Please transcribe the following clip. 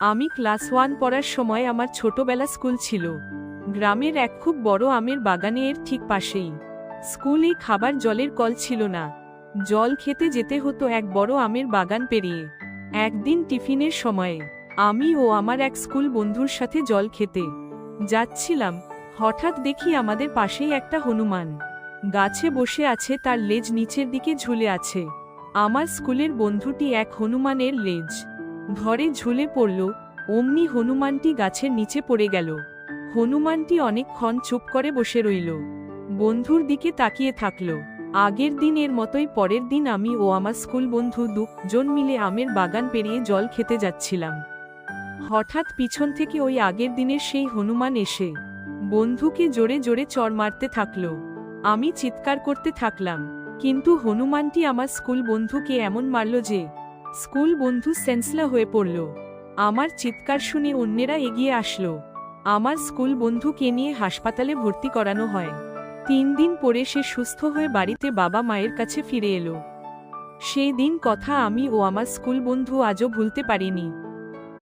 আমি ক্লাস 1 পড়ার সময় আমার ছোটবেলা স্কুল ছিল গ্রামের এক খুব বড় আমের বাগানে, এর ঠিক পাশেই। স্কুলে খাবার জলের কল ছিল না, জল খেতে যেতে হতো এক বড় আমের বাগান পেরিয়ে। একদিন টিফিনের সময়ে আমি ও আমার এক স্কুল বন্ধুর সাথে জল খেতে যাচ্ছিলাম। হঠাৎ দেখি আমাদের পাশেই একটা হনুমান গাছে বসে আছে, তার লেজ নিচের দিকে ঝুলে আছে। আমার স্কুলের বন্ধুটি এক হনুমানের লেজ ধরে ঝুলে পড়ল, অমনি হনুমানটি গাছের নিচে পড়ে গেল। হনুমানটি অনেকক্ষণ চুপ করে বসে রইল, বন্ধুর দিকে তাকিয়ে থাকল। আগের দিনের মতোই পরের দিন আমি ও আমার স্কুল বন্ধু দুজন মিলে আমের বাগান পেরিয়ে জল খেতে যাচ্ছিলাম। হঠাৎ পিছন থেকে ওই আগের দিনের সেই হনুমান এসে বন্ধুকে জোরে জোরে চড় মারতে থাকল। আমি চিৎকার করতে থাকলাম, কিন্তু হনুমানটি আমার স্কুল বন্ধুকে এমন মারল যে স্কুল বন্ধু সেন্সলা হয়ে পড়ল। আমার চিৎকার শুনে অন্যেরা এগিয়ে আসলো। আমার স্কুল বন্ধুকে নিয়ে হাসপাতালে ভর্তি করানো হয়। 3 দিন পরে সে সুস্থ হয়ে বাড়িতে বাবা মায়ের কাছে ফিরে এলো। সেই দিন কথা আমি ও আমার স্কুল বন্ধু আজও ভুলতে পারিনি।